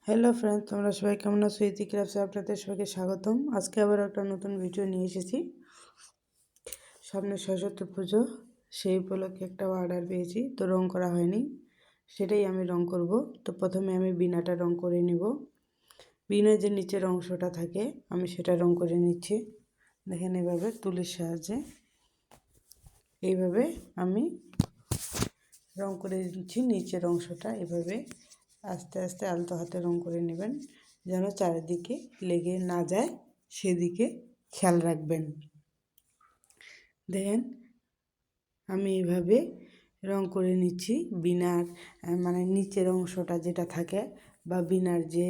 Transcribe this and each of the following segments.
Hello friends, তোমরা সবাই কেমন আছো? ইতি ক্রাফটসে আপনাদের সবাইকে স্বাগতম। আজকে আবার একটা নতুন ভিডিও নিয়ে এসেছি। সামনে সরস্বতী পুজো, সেই উপলক্ষে একটা অর্ডার পেয়েছি, তো রং করা হয়নি, সেটাই আমি রং করব। তো প্রথমে আমি বিনাটা রং করে নিব। বিনার যে নিচের অংশটা থাকে আমি সেটা রং করে নিচ্ছি। দেখেন এভাবে তুলির সাহায্যে এইভাবে আমি রং করে দিচ্ছি। নিচের অংশটা এভাবে আস্তে আস্তে আলতো হাতে রং করে নেবেন, যেন চারিদিকে লেগে না যায়, সেদিকে খেয়াল রাখবেন। দেখেন আমি এইভাবে রং করে নিচ্ছি। বিনার মানে নিচের অংশটা যেটা থাকে বা বিনার যে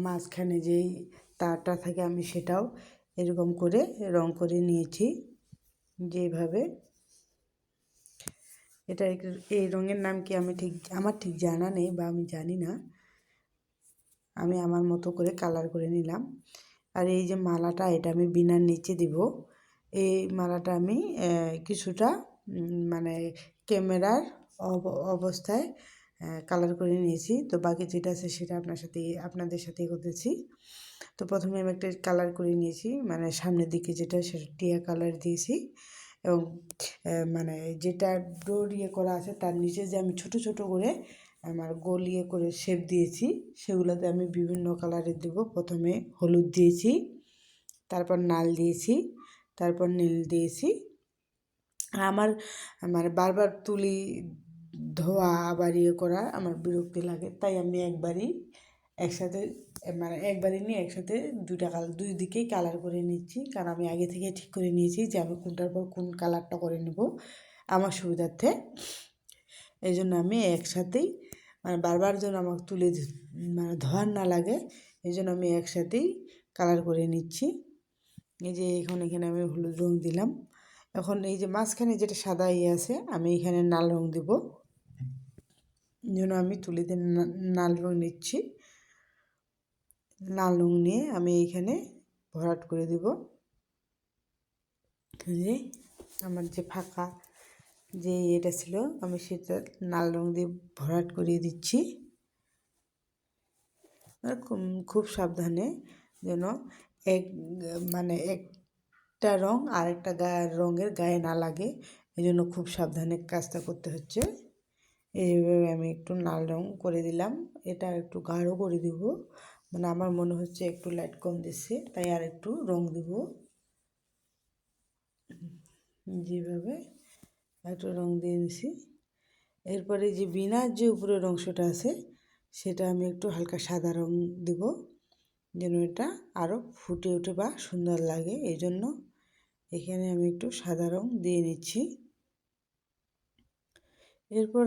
মাঝখানে যেই তারটা থাকে আমি সেটাও এরকম করে রং করে নিয়েছি। যেভাবে এটা এই রঙের নাম কি আমার ঠিক জানা নেই বা আমি জানি না। আমি আমার মতো করে কালার করে নিলাম। আর এই যে মালাটা, এটা আমি বিনার নিচে দিব। এই মালাটা আমি কিছুটা মানে ক্যামেরার অবস্থায় কালার করে নিয়েছি। তো বাকি যেটা আছে সেটা আপনাদের সাথে করতেছি। তো প্রথমে আমি একটা কালার করে নিয়েছি, মানে সামনের দিকে যেটা সেটা টিয়া কালার দিয়েছি। এবং মানে যেটা ডোর করা আছে তার নিচে যে আমি ছোট ছোট করে আমার গোল করে শেপ দিয়েছি, সেগুলোতে আমি বিভিন্ন কালারের দেবো। প্রথমে হলুদ দিয়েছি, তারপর লাল দিয়েছি, তারপর নীল দিয়েছি। আমার মানে বারবার তুলি ধোয়া আবার করা আমার বিরক্তি লাগে, তাই আমি একসাথে একবারই নিয়ে একসাথে দুই দিকেই কালার করে নিচ্ছি। কারণ আমি আগে থেকে ঠিক করে নিয়েছি যে আমি কোনটার পর কোন কালারটা করে নেব আমার সুবিধার্থে। এই জন্য আমি একসাথেই বারবার যেন আমার তুলে ধোয়ার না লাগে, এই জন্য আমি একসাথেই কালার করে নিচ্ছি। এই যে এখানে আমি হলুদ রং দিলাম। এখন এই যে মাঝখানে যেটা সাদা আছে আমি এখানে লাল রং দেব। যেন আমি তুলিতে লাল রং নিচ্ছি। লাল রং নিয়ে আমি এইখানে ভরাট করে দেব। যে আমার যে ফাঁকা যে এটা ছিল আমি সেটা লাল রং দিয়ে ভরাট করিয়ে দিচ্ছি। খুব সাবধানে যেন একটা রং আরেকটা রঙের গায়ে না লাগে, এই জন্য খুব সাবধানে কাজটা করতে হচ্ছে। এইভাবে আমি একটু লাল রং করে দিলাম। এটা একটু গাঢ় করে দিব, মানে আমার মনে হচ্ছে একটু লাইট কম দিচ্ছে, তাই আর একটু রং দিব। যেভাবে একটু রং দিয়ে দিছি। এরপরে যে বিনার যে উপরের অংশটা আছে সেটা আমি একটু হালকা সাদা রং দিব, যেন এটা আরও ফুটে ওঠে বা সুন্দর লাগে। এই জন্য এখানে আমি একটু সাদা রং দিয়ে নিচ্ছি। এরপর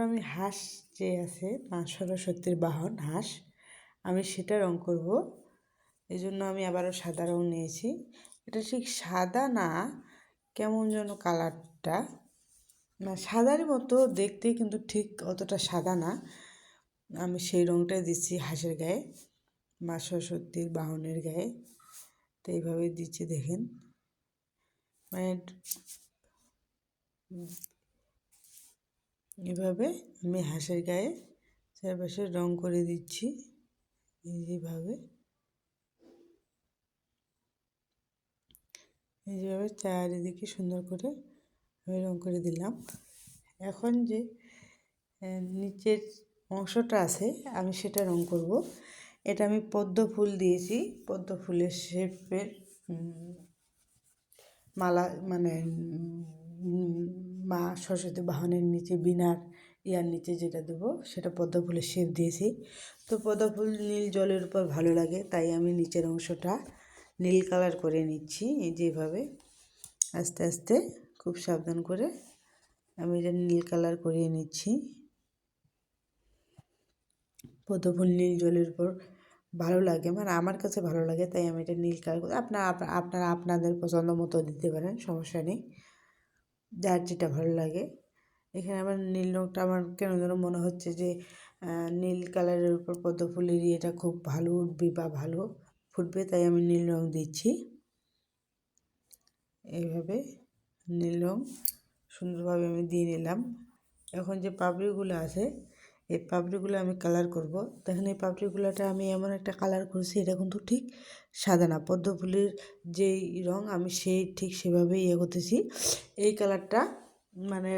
আমি হাঁস যে আছে মা সরস্বতীর বাহন হাঁস, আমি সেটা রং করব। এই জন্য আমি আবারও সাদা রং নিয়েছি। এটা ঠিক সাদা না, কেমন যেন কালারটা সাদার মতো দেখতে, কিন্তু ঠিক অতটা সাদা না। আমি সেই রংটাই দিচ্ছি হাঁসের গায়ে, মা সরস্বতীর বাহনের গায়ে। তো এইভাবে দিচ্ছি, দেখেন মানে এভাবে আমি হাঁসের গায়ে চারপাশে রং করে দিচ্ছি। যেভাবে চারিদিকে সুন্দর করে আমি রং করে দিলাম। এখন যে নিচের অংশটা আছে আমি সেটা রং করব। এটা আমি পদ্ম ফুল দিয়েছি, পদ্ম ফুলের শেপের মালা, মানে মা সরস্বতী বাহনের নিচে বিনার নিচে যেটা দেবো সেটা পদ্ম ফুলের শেপ দিয়েছি। তো পদ্ম ফুল নীল জলের উপর ভালো লাগে, তাই আমি নিচের অংশটা নীল কালার করে নিচ্ছি। যেভাবে আস্তে আস্তে খুব সাবধান করে আমি এটা নীল কালার করিয়ে নিচ্ছি। পদ্ম ফুল নীল জলের উপর ভালো লাগে, মানে আমার কাছে ভালো লাগে, তাই আমি এটা নীল কালার করি। আপনারা আপনাদের পছন্দ মতো দিতে পারেন, সমস্যা নেই, যার যেটা ভালো লাগে। এখানে আমার নীল রঙটা আমার কেন যেন মনে হচ্ছে যে নীল কালারের উপর পদ্ম ফুলের এটা খুব ভালো উঠবে বা ভালো ফুটবে, তাই আমি নীল রং দিচ্ছি। এইভাবে নীল রং সুন্দরভাবে আমি দিয়ে নিলাম। এখন যে পাপড়িগুলো আছে এই পাপড়িগুলো আমি কালার করব। দেখেন এই পাপড়িগুলোটা আমি এমন একটা কালার করেছি, এটা কিন্তু ঠিক সাদা না, পদ্ম ফুলের যেই রং আমি সেই ঠিক সেভাবেই করতেছি। এই কালারটা মানে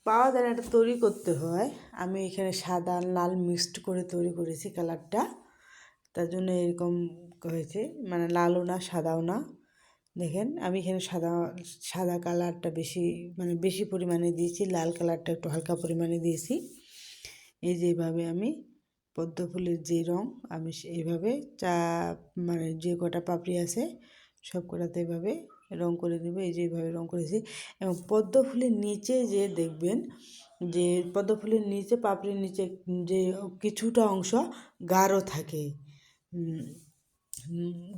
পাওয়া যায় না, এটা তৈরি করতে হয়। আমি এখানে সাদা লাল মিক্সড করে তৈরি করেছি কালারটা, তার জন্য এরকম হয়েছে, মানে লালও না সাদাও না। দেখেন আমি এখানে সাদা কালারটা বেশি, মানে বেশি পরিমাণে দিয়েছি, লাল কালারটা একটু হালকা পরিমাণে দিয়েছি। এই যে এইভাবে আমি পদ্ম ফুলের যে রং আমি এইভাবে মানে যে কটা পাপড়ি আছে সব কটাতে এভাবে রং করে দেব। এই যে এইভাবে রং করেছি। এবং পদ্ম ফুলের নিচে যে দেখবেন যে পদ্ম ফুলের নিচে পাপড়ির নিচে যে কিছুটা অংশ গাঢ় থাকে,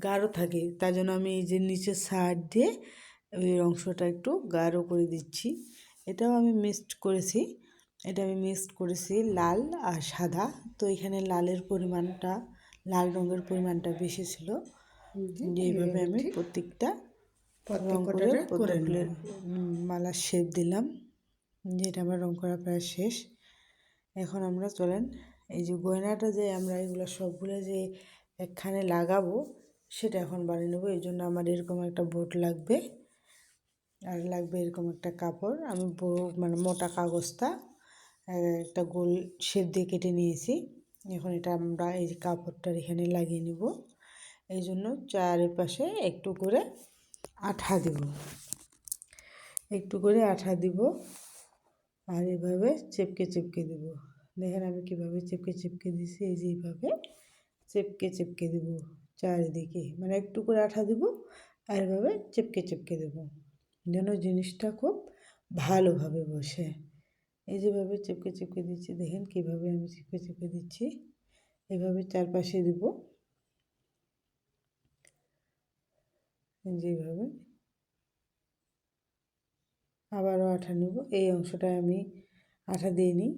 গাঢ় থাকে, তার জন্য আমি এই যে নিচের সাইড দিয়ে ওই অংশটা একটু গাঢ় করে দিচ্ছি। এটাও আমি মিক্সড করেছি, এটা আমি মিক্সড করেছি লাল আর সাদা। তো এখানে লালের পরিমাণটা, লাল রঙের পরিমাণটা বেশি ছিল। এইভাবে আমি প্রত্যেকটা রং করে পদ্ম ফুলের মালার শেপ দিলাম। যেটা আমার রং করা প্রায় শেষ। এখন আমরা চলেন এই যে গয়নাটা যে আমরা এগুলো সবগুলো যে একখানে লাগাবো সেটা এখন বানিয়ে নেবো। এই জন্য আমার এরকম একটা বোর্ড লাগবে, আর লাগবে এরকম একটা কাপড়। আমি মানে মোটা কাগজটা একটা গোল শেপ দিয়ে কেটে নিয়েছি। এখন এটা আমরা এই কাপড়টার এখানে লাগিয়ে নেব। এই জন্য চারিপাশে একটু করে আঠা দেব, একটু করে আঠা দিব, আর এভাবে চেপকে চেপকে দেব। দেখেন আমি কীভাবে চেপকে চেপকে দিছি, এই যে এইভাবে চেপকে চেপকে দেব চারিদিকে, মানে একটু করে আঠা দেব আর এভাবে চেপকে চেপকে দেব যেন জিনিসটা খুব ভালোভাবে বসে। এই যেভাবে চেপকে চেপকে দিচ্ছি, দেখেন কীভাবে আমি চেপকে চেপকে দিচ্ছি। এভাবে চারপাশে দেব, যেভাবে আবারও আঠা নেব। এই অংশটা আমি আঠা দিইনি,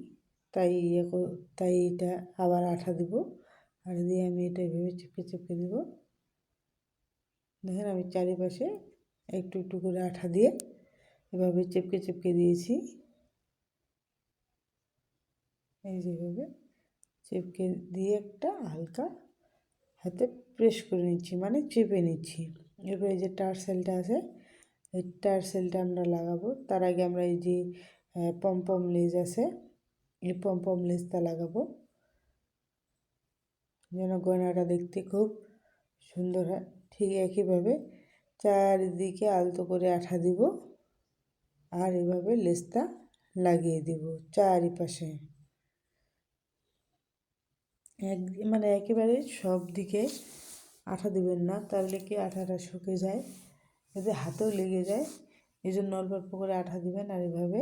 তাই তাই এটা আবার আঠা দেব, আর দিয়ে আমি এটা এভাবে চেপকে চেপকে দেব। দেখেন আমি চারিপাশে একটু একটু করে আঠা দিয়ে এভাবে চেপকে চেপকে দিয়েছি। এই যেভাবে চেপকে দিয়ে একটা হালকা হাতে প্রেস করে নিচ্ছি, মানে চেপে নিচ্ছি। এরপর এই যে টার্সেলটা আছে, এই টার্সেলটা আমরা লাগাবো। তার আগে আমরা এই যে পমপম লেস আছে, এই পমপম লেসটা লাগাবো যেন গয়নাটা দেখতে খুব সুন্দর হয়। ঠিক একইভাবে চারিদিকে আলতো করে আঠা দিব, আর এভাবে লেসটা লাগিয়ে দিব চারিপাশে। মানে একেবারে সব দিকে আঠা দেবেন না, তাহলে কি আঠাটা শুকে যায়, এতে হাতেও লেগে যায়। এই জন্য অল্প অল্প করে আঠা দিবেন, আর এভাবে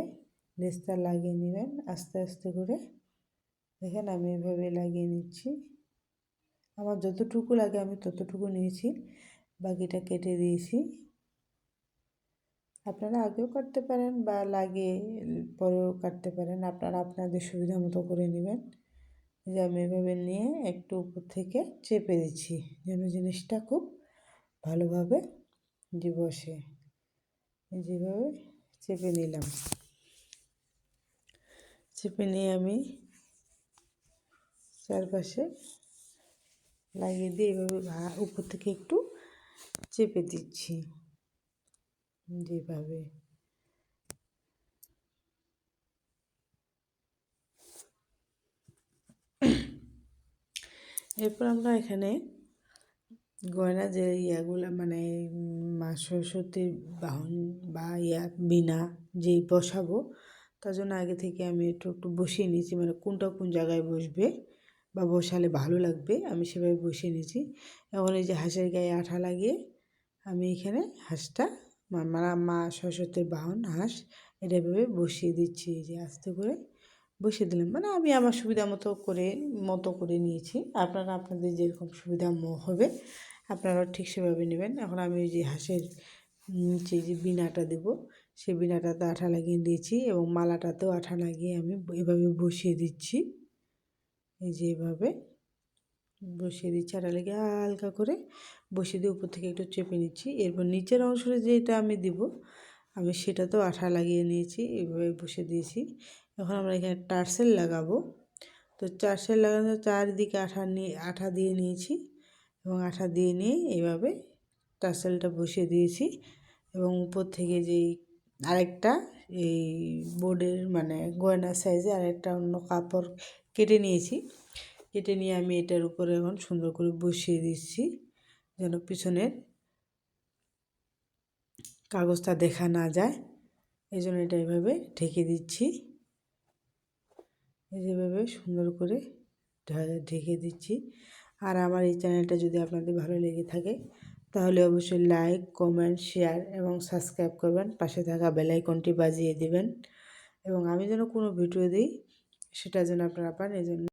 লেসটা লাগিয়ে নেবেন আস্তে আস্তে করে। দেখেন আমি এভাবে লাগিয়ে নিচ্ছি, আমার যতটুকু লাগে আমি ততটুকু নিয়েছি, বাকিটা কেটে দিয়েছি। আপনারা আগেও কাটতে পারেন বা লাগিয়ে পরেও কাটতে পারেন, আপনারা আপনাদের সুবিধা মতো করে নেবেন। যে আমি এভাবে নিয়ে একটু উপর থেকে চেপে দিচ্ছি যেন জিনিসটা খুব ভালোভাবে বসে। যেভাবে চেপে নিলাম, চেপে নিয়ে আমি চারপাশে লাগিয়ে দিয়ে এভাবে উপর থেকে একটু চেপে দিচ্ছি যেভাবে। এরপর আমরা এখানে গয়না যে ইয়াগুলো মানে মা সরস্বতীর বাহন বা বীণা যেই বসাবো, তার জন্য আগে থেকে আমি একটু একটু বসিয়ে নিয়েছি, মানে কোনটা কোন জায়গায় বসবে বা বসালে ভালো লাগবে আমি সেভাবে বসিয়ে নিয়েছি। এখন এই যে হাঁসের গায়ে আঠা লাগিয়ে আমি এখানে হাঁসটা মা সরস্বতীর বাহন হাঁস এটা এভাবে বসিয়ে দিচ্ছি। এই যে আস্তে করে বসিয়ে দিলাম, মানে আমি আমার সুবিধা মতো করে নিয়েছি। আপনারা আপনাদের যেরকম সুবিধা হবে আপনারাও ঠিক সেভাবে নেবেন। এখন আমি ওই যে হাঁসের নিচে যে বিনাটা দেব, সেই বিনাটাতে আঠা লাগিয়ে দিয়েছি এবং মালাটাতেও আঠা লাগিয়ে আমি এভাবে বসিয়ে দিচ্ছি। এই যে এভাবে বসিয়ে দিচ্ছি, আঠা লেগে হালকা করে বসিয়ে দিয়ে উপর থেকে একটু চেপে নিচ্ছি। এরপর নিচের অংশে যেটা আমি দিব আমি সেটাতেও আঠা লাগিয়ে নিয়েছি, এইভাবে বসিয়ে দিয়েছি। এখন আমরা এখানে টার্সেল লাগাবো। তো টার্সেল লাগানোর চারদিকে আঠা দিয়ে নিয়েছি এবং আঠা দিয়ে নিয়ে এইভাবে টার্সেলটা বসিয়ে দিয়েছি এবং উপর থেকে যেই আরেকটা এই বোর্ডের মানে গয়নার সাইজে আরেকটা অন্য কাপড় কেটে নিয়েছি। কেটে নিয়ে আমি এটার উপরে এখন সুন্দর করে বসিয়ে দিচ্ছি যেন পিছনের কাগজটা দেখা না যায়, এই জন্য এটা এভাবে ঢেকে দিচ্ছি। যেভাবে সুন্দর করে ঢেকে দিচ্ছি। আর আমার এই চ্যানেলটা যদি আপনাদের ভালো লেগে থাকে তাহলে অবশ্যই লাইক, কমেন্ট, শেয়ার এবং সাবস্ক্রাইব করবেন, পাশে থাকা বেল আইকনটি বাজিয়ে দেবেন এবং আমি যেন কোনো ভিডিও দিই সেটা যেন আপনারা পান, এই জন্য